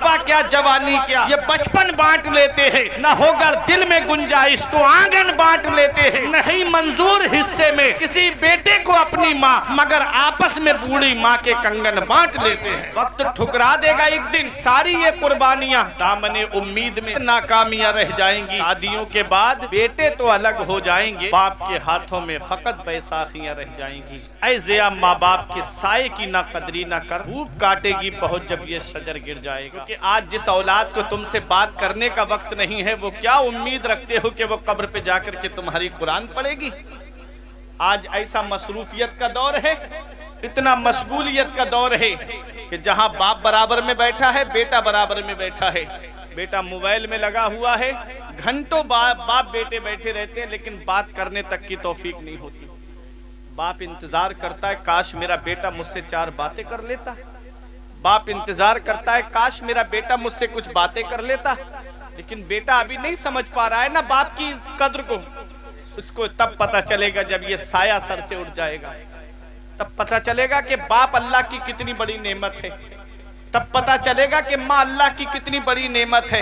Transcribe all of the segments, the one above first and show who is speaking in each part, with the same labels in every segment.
Speaker 1: बुढ़ापा क्या जवानी क्या, ये बचपन बांट लेते हैं। न होकर दिल में गुंजाइश तो आंगन बांट लेते हैं। नहीं मंजूर हिस्से में किसी बेटे को अपनी माँ, मगर आपस में बूढ़ी माँ के कंगन बांट लेते हैं। वक्त ठुकरा देगा एक दिन सारी ये कुर्बानियां, दामने उम्मीद में नाकामियां रह जाएंगी। शादियों के बाद बेटे तो अलग हो जाएंगे, बाप के हाथों में फकत बैसाखियां रह जाएंगी। ऐ ज़िया माँ बाप के साए की ना कदरी ना कर, धूप काटेगी बहुत जब ये शजर गिर जाएगा। क्योंकि आज जिस औलाद को तुमसे बात करने का वक्त नहीं है, वो क्या उम्मीद रखते हो कि वो कब्र पे जाकर के तुम्हारी कुरान पढ़ेगी। आज ऐसा मसरूफियत का दौर है, इतना मशगूलियत का दौर है कि जहां बाप बराबर में बैठा है, बेटा बराबर में बैठा है। बेटा मोबाइल में लगा हुआ है, घंटों बाप बेटे बैठे रहते हैं, लेकिन बात करने तक की तौफीक नहीं होती। बाप इंतजार करता है काश मेरा बेटा मुझसे चार बातें कर लेता। बाप इंतजार करता है काश मेरा बेटा मुझसे कुछ बातें कर लेता, लेकिन बेटा अभी नहीं समझ पा रहा है ना बाप की कद्र को। उसको तब पता चलेगा जब ये साया सर से उठ जाएगा, तब पता चलेगा कि बाप अल्लाह की कितनी बड़ी नेमत है। तब पता चलेगा कि माँ अल्लाह की कितनी बड़ी नेमत है।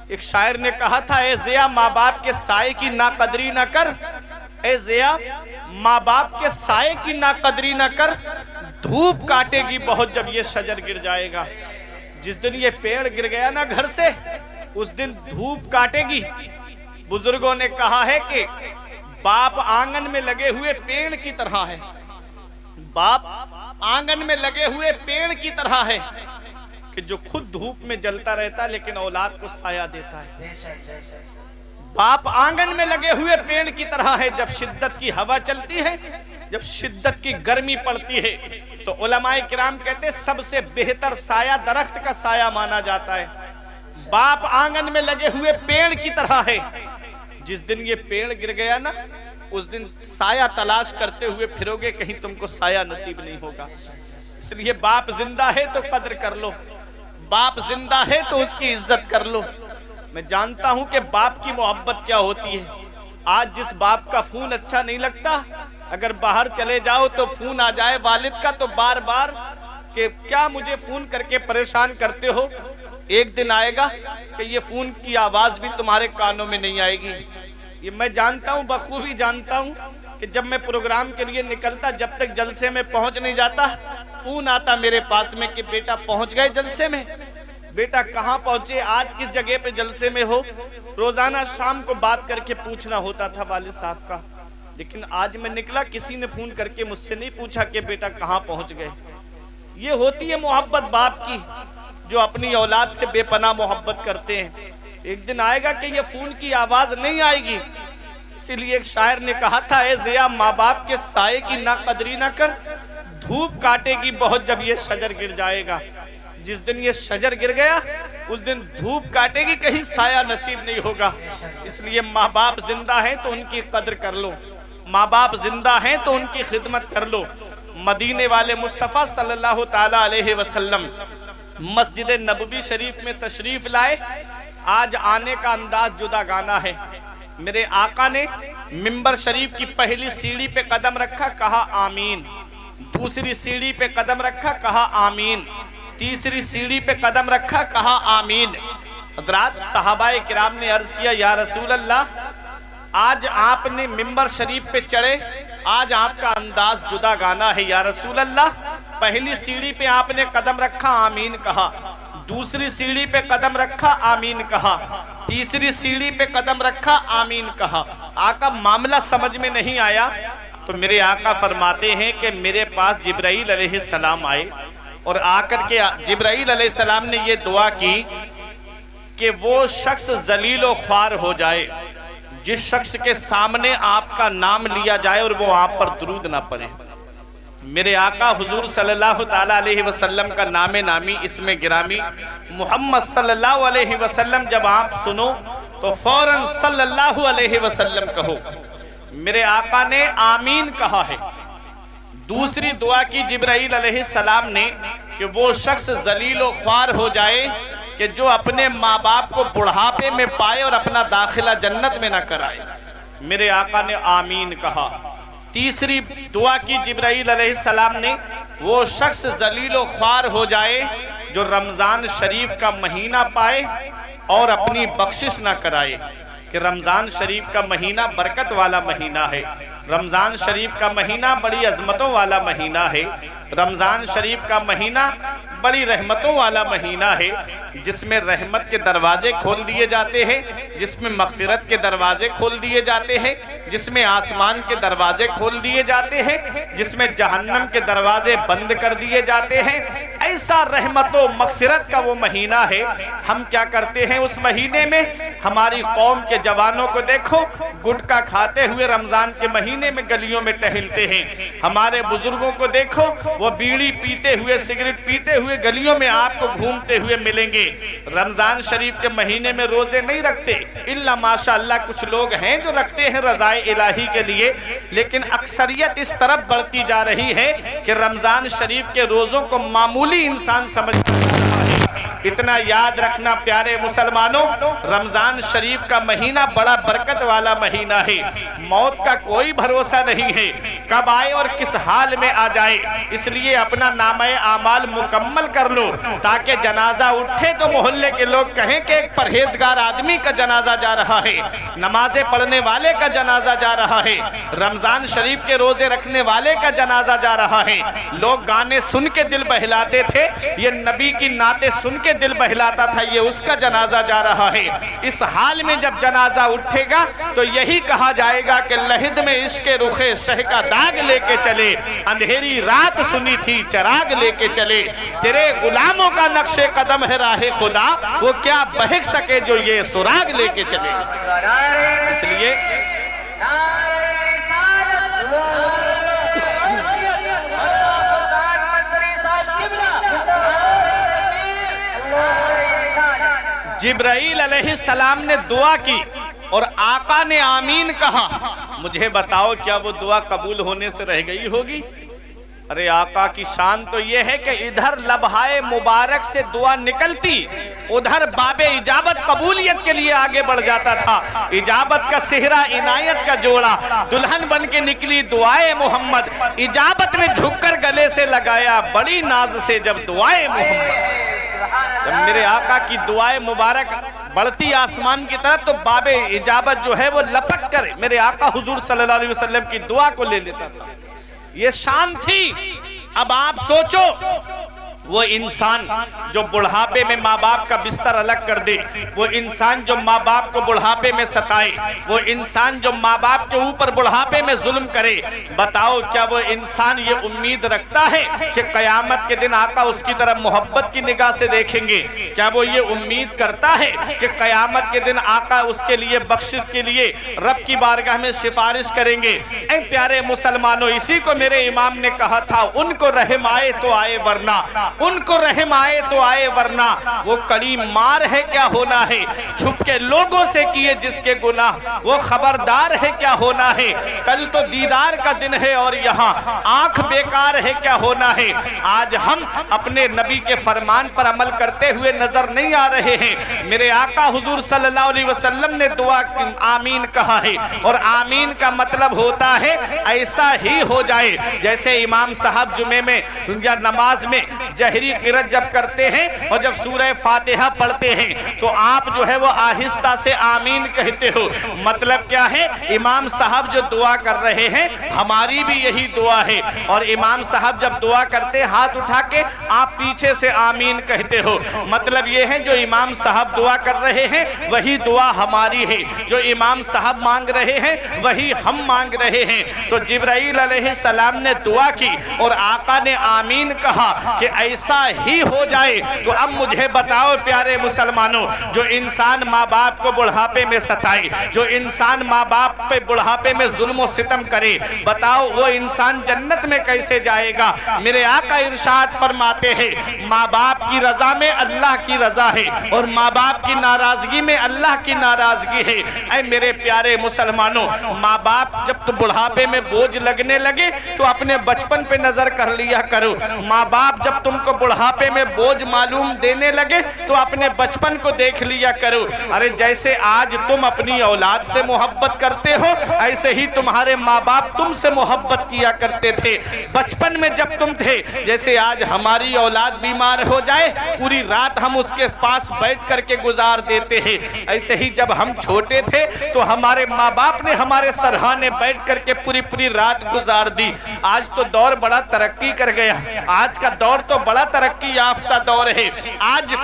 Speaker 1: एक शायर ने कहा था, ए ज़िया माँ बाप के साए की नाकदरी ना कर, ए ज़िया माँ बाप के साए की नाकदरी ना कर, धूप काटेगी बहुत जब ये शजर गिर जाएगा। जिस दिन ये पेड़ गिर गया ना घर से, उस दिन धूप काटेगी। बुजुर्गों ने कहा है कि बाप आंगन में लगे हुए पेड़ की तरह है। बाप आंगन में लगे हुए पेड़ की तरह है कि जो खुद धूप में जलता रहता है लेकिन औलाद को साया देता है। बाप आंगन में लगे हुए पेड़ की तरह है। जब शिद्दत की हवा चलती है, जब शिद्दत की गर्मी पड़ती है, तो उलमाए किराम कहते हैं सबसे बेहतर साया दरख्त का साया माना जाता है। बाप आंगन में लगे हुए पेड़ की तरह है। जिस दिन ये पेड़ गिर गया ना, उस दिन साया तलाश करते हुए फिरोगे, कहीं तुमको साया नसीब नहीं होगा। इसलिए बाप जिंदा है तो कद्र कर लो, बाप जिंदा है तो उसकी इज्जत कर लो। मैं जानता हूं कि बाप की मोहब्बत क्या होती है। आज जिस बाप का फोन अच्छा नहीं लगता, अगर बाहर चले जाओ तो फोन आ जाए वालिद का, तो बार बार कि क्या मुझे फोन करके परेशान करते हो। एक दिन आएगा कि ये फोन की आवाज भी तुम्हारे कानों में नहीं आएगी। ये मैं जानता हूँ, बखूबी जानता हूँ कि जब मैं प्रोग्राम के लिए निकलता, जब तक जलसे में पहुंच नहीं जाता, फोन आता मेरे पास में कि बेटा पहुंच गए जलसे में, बेटा कहाँ पहुंचे, आज किस जगह पे जलसे में हो। रोजाना शाम को बात करके पूछना होता था वालिद साहब का, लेकिन आज मैं निकला, किसी ने फोन करके मुझसे नहीं पूछा कि बेटा कहाँ पहुंच गए। ये होती है मोहब्बत बाप की, जो अपनी औलाद से बेपनाह मोहब्बत करते हैं। एक दिन आएगा कि ये फोन की आवाज नहीं आएगी। इसीलिए एक शायर ने कहा था, ए ज़िया माँ बाप के साए की ना कदरी ना कर, धूप काटेगी बहुत जब ये शजर गिर जाएगा। जिस दिन ये शजर गिर गया, उस दिन धूप काटेगी, कहीं साया नसीब नहीं होगा। इसलिए माँ बाप जिंदा हैं तो उनकी कद्र कर लो, माँ बाप जिंदा हैं तो उनकी खिदमत कर लो। मदीने वाले मुस्तफ़ा सल्लल्लाहु ताला अलैहि वसल्लम मस्जिद नबवी शरीफ में तशरीफ लाए। आज आने का अंदाज जुदा गाना है। मेरे आका ने मिंबर शरीफ की पहली सीढ़ी पे कदम रखा, कहा आमीन। दूसरी सीढ़ी पे कदम रखा, कहा आमीन। तीसरी सीढ़ी पे कदम रखा, कहा आमीन। हज़रात सहाबाए किराम ने अर्ज किया, या रसूल अल्लाह, आज आपने मिंबर शरीफ पे चढ़े, आज आपका अंदाज जुदा गाना है। या रसूल अल्लाह, पहली सीढ़ी पे आपने कदम रखा, आमीन कहा। दूसरी सीढ़ी पे कदम रखा, आमीन कहा। तीसरी सीढ़ी पे कदम रखा, आमीन कहा। आका मामला समझ में नहीं आया तो मेरे आका फरमाते हैं कि मेरे पास जिब्राइल अलैहिस्सलाम आए और आकर के जिब्राइल अलैहिस्सलाम ने ये दुआ की कि वो शख्स जलील व ख्वार हो जाए जिस शख्स के सामने आपका नाम लिया जाए और वो आप पर दुरूद ना पढ़े। मेरे आका हुजूर सल्लल्लाहु ताला अलैहि वसल्लम का नामे नामी इसमें गिरामी मोहम्मद सल्लल्लाहु अलैहि वसल्लम जब आप सुनो तो फौरन सल्लल्लाहु अलैहि वसल्लम कहो। मेरे आका ने आमीन कहा है। दूसरी दुआ की जिब्राइल अलैहिस्सलाम ने कि वो शख्स जलील व ख्वार हो जाए कि जो अपने माँ बाप को बुढ़ापे में पाए और अपना दाखिला जन्नत में न कराए। मेरे आका ने आमीन कहा। तीसरी दुआ की जिब्राइल अलैहिस्सलाम ने वो शख्स जलील व ख्वार हो जाए جو رمضان شریف کا مہینہ پائے اور اپنی بخشش نہ کرائے کہ رمضان شریف کا مہینہ برکت والا مہینہ ہے، رمضان شریف کا مہینہ بڑی عظمتوں والا مہینہ ہے، رمضان شریف کا مہینہ بڑی رحمتوں والا مہینہ ہے، جس میں رحمت کے دروازے کھول دیے جاتے ہیں، جس میں مغفرت کے دروازے کھول دیے جاتے ہیں، جس میں آسمان کے دروازے کھول دیے جاتے ہیں، جس میں جہنم کے دروازے بند کر دیے جاتے ہیں۔ ایسا رحمت و مغفرت کا وہ مہینہ ہے۔ ہم کیا کرتے ہیں اس مہینے میں؟ ہماری قوم کے جوانوں کو دیکھو، گٹکا کھاتے ہوئے رمضان کے مہینے میں گلیوں میں ٹہلتے ہیں۔ ہمارے بزرگوں کو دیکھو، وہ بیڑی پیتے ہوئے، سگریٹ پیتے ہوئے گلیوں میں آپ کو گھومتے ہوئے ملیں گے۔ رمضان شریف کے مہینے میں روزے نہیں رکھتے، الا ماشاءاللہ کچھ لوگ ہیں جو رکھتے ہیں رضائے الہی کے لیے، لیکن اکثریت اس طرف بڑھتی جا رہی ہے کہ رمضان شریف کے روزوں کو معمولی انسان سمجھتا ہے۔ اتنا یاد رکھنا پیارے مسلمانوں، رمضان شریف کا مہینہ بڑا برکت والا مہینہ ہے۔ موت کا کوئی بھروسہ نہیں ہے، کب آئے اور کس حال میں آ جائے، اس لیے اپنا نامہ اعمال مکمل کر لو تاکہ جنازہ اٹھے تو محلے کے لوگ کہیں کہ ایک پرہیزگار آدمی کا جنازہ جا رہا ہے، نمازیں پڑھنے والے کا جنازہ جا رہا ہے، رمضان شریف کے روزے رکھنے والے کا جنازہ جا رہا ہے۔ لوگ گانے سن کے دل بہلاتے تھے، یہ نبی کی نعتیں سن کے دل بہلاتا تھا، یہ اس کا جنازہ جا رہا ہے۔ اس حال میں جب جنازہ اٹھے گا تو یہی کہا جائے گا کہ لحد میں عشق رخ شہ کا داغ لے کے چلے، اندھیری رات سنی تھی چراغ لے کے چلے، تیرے غلاموں کا نقش قدم ہے راہ خدا، وہ کیا بہک سکے جو یہ سراغ لے کے چلے۔ اس لیے جبرائیل علیہ السلام نے دعا کی اور آقا نے آمین کہا۔ مجھے بتاؤ کیا وہ دعا قبول ہونے سے رہ گئی ہوگی؟ ارے آقا کی شان تو یہ ہے کہ ادھر لبہائے مبارک سے دعا نکلتی، ادھر باب اجابت قبولیت کے لیے آگے بڑھ جاتا تھا۔ اجابت کا صحرا عنایت کا جوڑا، دلہن بن کے نکلی دعائے محمد، اجابت نے جھک کر گلے سے لگایا بڑی ناز سے جب دعائے محمد۔ جب میرے آقا کی دعائے مبارک بڑھتی آسمان کی طرف تو باب اجابت جو ہے وہ لپک کر میرے آقا حضور صلی اللہ علیہ وسلم کی دعا کو لے لیتا تھا۔ یہ شان تھی۔ اب آپ سوچو، وہ انسان جو بڑھاپے میں ماں باپ کا بستر الگ کر دے، وہ انسان جو ماں باپ کو بڑھاپے میں ستائے، وہ انسان جو ماں باپ کے اوپر بڑھاپے میں ظلم کرے، بتاؤ کیا وہ انسان یہ امید رکھتا ہے کہ قیامت کے دن آقا اس کی طرف محبت کی نگاہ سے دیکھیں گے؟ کیا وہ یہ امید کرتا ہے کہ قیامت کے دن آقا اس کے لیے بخشش کے لیے رب کی بارگاہ میں سفارش کریں گے؟ اے پیارے مسلمانوں، اسی کو میرے امام نے کہا تھا، ان کو رحم آئے تو آئے ورنہ، ان کو رحم آئے تو آئے ورنہ، وہ کڑی مار ہے کیا ہونا ہے، چھپ کے لوگوں سے کیے جس کے گناہ، وہ خبردار ہے کیا ہونا ہے، کل تو دیدار کا دن ہے اور یہاں آنکھ بیکار ہے کیا ہونا ہے۔ آج ہم اپنے نبی کے فرمان پر عمل کرتے ہوئے نظر نہیں آ رہے ہیں۔ میرے آقا حضور صلی اللہ علیہ وسلم نے دعا آمین کہا ہے، اور آمین کا مطلب ہوتا ہے ایسا ہی ہو جائے جیسے امام صاحب جمعے میں یا نماز میں جہری قرأت جب کرتے ہیں اور جب سورہ فاتحہ پڑھتے ہیں تو آپ جو ہے وہ آہستہ سے آمین کہتے ہو۔ مطلب کیا ہے؟ امام صاحب جو دعا کر رہے ہیں ہماری بھی یہی دعا ہے، اور امام صاحب جب دعا کرتے ہاتھ اٹھا کے آپ پیچھے سے آمین کہتے ہو۔ مطلب یہ ہے جو امام صاحب دعا کر رہے ہیں وہی دعا ہماری ہے، جو امام صاحب مانگ رہے ہیں وہی ہم مانگ رہے ہیں۔ تو جبرائیل علیہ السلام نے دعا کی اور آقا نے آمین کہا کہ ایسا ہی ہو جائے۔ تو اب مجھے بتاؤ پیارے مسلمانوں، جو انسان ماں باپ کو بڑھاپے میں ستائے، جو انسان ماں باپ پہ بڑھاپے میں ظلم و ستم کرے، بتاؤ وہ انسان جنت میں کیسے جائے گا؟ میرے آقا ارشاد فرماتے ہیں، ماں باپ کی رضا میں اللہ کی رضا ہے اور ماں باپ کی ناراضگی میں اللہ کی ناراضگی ہے۔ اے میرے پیارے مسلمانوں، ماں باپ جب تو بڑھاپے میں بوجھ لگنے لگے تو اپنے بچپن پہ نظر کر لیا کرو۔ ماں باپ جب تم तुमको बुढ़ापे में बोझ मालूम देने लगे तो अपने बचपन को देख लिया करो। अरे जैसे आज तुम अपनी औलाद से मोहब्बत करते हो, ऐसे ही तुम्हारे माँ बाप तुमसे मोहब्बत किया करते थे बचपन में जब तुम थे। जैसे आज हमारी औलाद बीमार हो जाए, पूरी रात हम उसके पास बैठ करके गुजार देते हैं, ऐसे ही जब हम छोटे थे तो हमारे माँ बाप ने हमारे सरहाने बैठ करके पूरी पूरी रात गुजार दी। आज तो दौर बड़ा तरक्की कर गया, आज का दौर तो बड़ा तरक्की याफ्ता दौर है। आज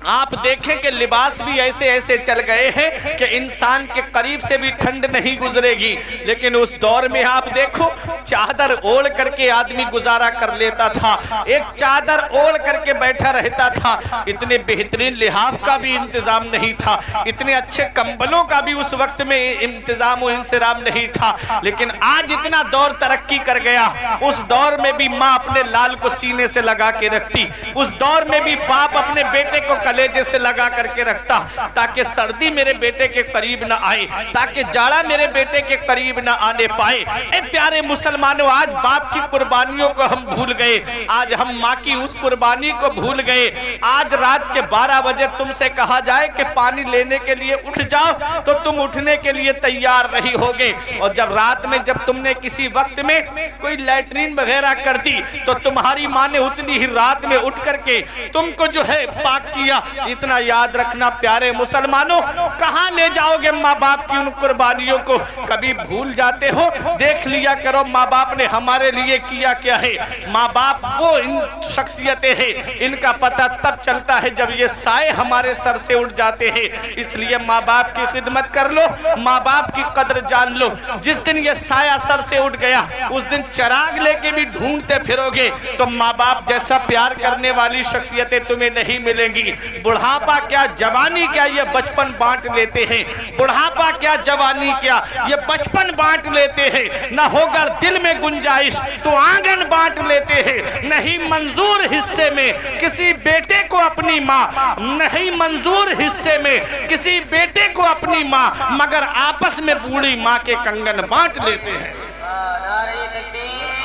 Speaker 1: आप देखें कि लिबास भी ऐसे ऐसे चल गए हैं कि इंसान के करीब से भी ठंड नहीं गुजरेगी, लेकिन उस दौर में आप देखो चादर ओढ़ करके आदमी गुजारा कर लेता था, एक चादर ओढ़ करके बैठा रहता था। इतने बेहतरीन लिहाफ का भी इंतजाम नहीं था, इतने अच्छे कंबलों का भी उस वक्त में इंतजाम और इंतजाम नहीं था। लेकिन आज इतना दौर तरक्की कर गया, उस दौर में भी माँ अपने लाल को सीने से लगा के रखती, उस दौर में भी बाप अपने बेटे को कलेजे से लगा करके रखता ताकि सर्दी मेरे बेटे के करीब ना आए, ताकि जाड़ा मेरे बेटे के करीब ना आने पाए। ए प्यारे मुसलमानों, आज बाप की कुर्बानियों को हम भूल गए, आज हम माँ की उस कुर्बानी को भूल गए। आज रात के 12 बजे तुमसे कहा जाए कि पानी लेने के लिए उठ जाओ तो तुम उठने के लिए तैयार नहीं होगे, और जब रात में जब तुमने किसी वक्त में कोई लैट्रीन वगैरह कर दी तो तुम्हारी माँ ने उतनी ही रात में उठ करके तुमको जो है पाक किया। इतना याद रखना प्यारे मुसलमानों, कहां ले जाओगे माँ बाप की उन कुर्बानियों को? कभी भूल जाते हो? देख लिया करो माँ बाप ने हमारे लिए किया क्या है। माँ बाप वो इन शख्सियतें हैं, इनका पता तब चलता है जब ये साए हमारे सर से उठ जाते हैं। इसलिए माँ बाप की खिदमत कर लो, माँ बाप की कदर जान लो। जिस दिन ये साया सर से उठ गया उस दिन चिराग लेके भी ढूंढते फिरोगे तो माँ बाप जैसा प्यार करने वाली शख्सियतें तुम्हें नहीं मिलेंगी। बुढ़ापा क्या जवानी क्या ये बचपन बांट लेते हैं, बुढ़ापा क्या जवानी क्या ये बचपन बांट लेते हैं। न होगा दिल में गुंजाइश तो आंगन बांट लेते हैं, नहीं मंजूर हिस्से में किसी बेटे को अपनी माँ, नहीं मंजूर हिस्से में किसी बेटे को अपनी माँ, मगर आपस में बूढ़ी माँ के कंगन बांट लेते हैं।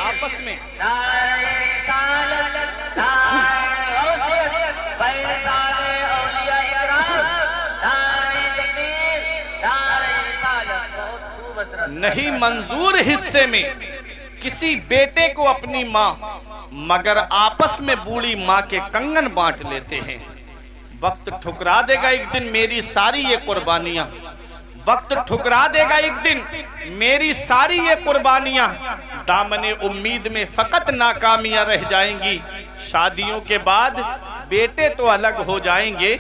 Speaker 1: आपस में नहीं मंजूर हिस्से में किसी बेटे को अपनी माँ, मगर आपस में बूढ़ी माँ के कंगन बांट लेते हैं। वक्त ठुकरा देगा एक दिन मेरी सारी ये कुर्बानियां, वक्त ठुकरा देगा एक दिन मेरी सारी ये कुर्बानियां। दामने उम्मीद में फकत नाकामियां रह जाएंगी। शादियों के बाद बेटे तो अलग हो जाएंगे,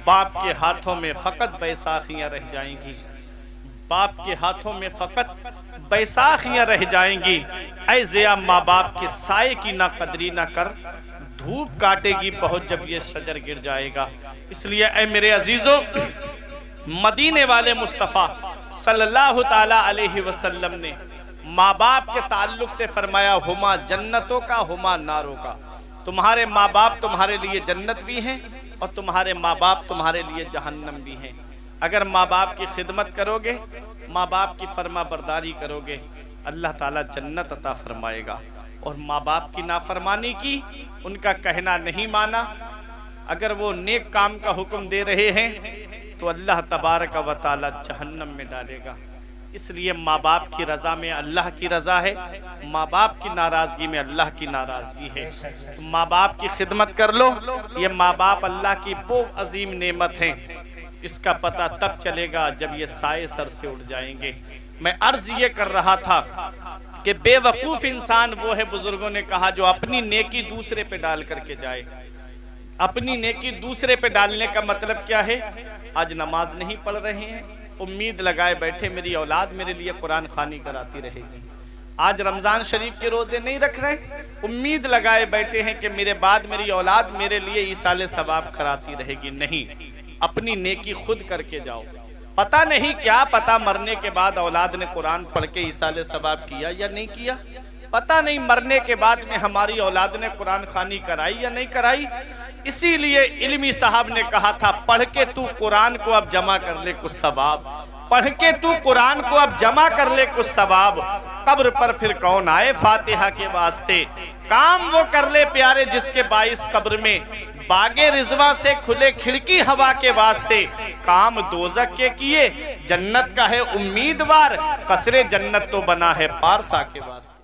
Speaker 1: बाप के हाथों में फकत बैसाखियां रह जाएंगी, बाप के हाथों में फकत बैसाखियां रह जाएंगी। ऐ ज़िया माँ बाप के साए की ना कदरी ना कर, धूप काटेगी बहुत जब ये शजर गिर जाएगा। इसलिए ऐ मेरे अजीजों, मदीने वाले मुस्तफ़ा सल्लल्लाहु ताला अलैहि वसल्लम ने माँ बाप के ताल्लुक से फरमाया, हुमा जन्नतों का हुमा नारों का। तुम्हारे माँ बाप तुम्हारे लिए जन्नत भी हैं और तुम्हारे माँ बाप तुम्हारे लिए जहन्नम भी हैं। अगर माँ बाप की खिदमत करोगे, माँ बाप की फर्मा बरदारी करोगे, अल्लाह ताला जन्नत अता फरमाएगा। और माँ बाप की नाफरमानी की, उनका कहना नहीं माना, अगर वो नेक काम का हुक्म दे रहे हैं तो अल्लाह तबारक व तआला जहन्नम में डालेगा। इसलिए माँ बाप की रज़ा में अल्लाह की रज़ा है, माँ बाप की नाराज़गी में अल्लाह की नाराज़गी है। तो माँ बाप की खिदमत कर लो। ये माँ बाप अल्लाह की बहुत अजीम नेमत है, इसका पता तब चलेगा जब ये साए सर से उठ जाएंगे। मैं अर्ज ये कर रहा था कि बेवकूफ़ इंसान वो है, बुजुर्गों ने कहा, जो अपनी नेकी दूसरे पे डाल करके जाए। अपनी नेकी दूसरे पे डालने का मतलब क्या है? आज नमाज नहीं पढ़ रहे हैं, उम्मीद लगाए बैठे मेरी औलाद मेरे लिए कुरान खानी कराती रहेगी। आज रमज़ान शरीफ के रोज़े नहीं रख रहे, उम्मीद लगाए बैठे हैं कि मेरे बाद मेरी औलाद मेरे लिए ईसाले सवाब कराती रहेगी। नहीं, अपनी नेकी खुद करके जाओ। पता नहीं क्या पता मरने के बाद औलाद ने कुरान पढ़ के ईसाले सवाब किया या नहीं किया, पता नहीं मरने के बाद में हमारी औलाद ने कुरान खानी कराई या नहीं कराई। इसीलिए इल्मी साहब ने कहा था, पढ़ के तू कुरान को अब जमा कर ले कुछ सवाब, पढ़ के तू कुरान को अब जमा कर ले कुछ सवाब। कब्र पर फिर कौन आए फातिहा के वास्ते, काम वो कर ले प्यारे जिसके बाइस कब्र में बागे रिजवा से खुले खिड़की हवा के वास्ते, काम दोजक के किए जन्नत का है उम्मीदवार, कसरे जन्नत तो बना है पारसा के वास्ते।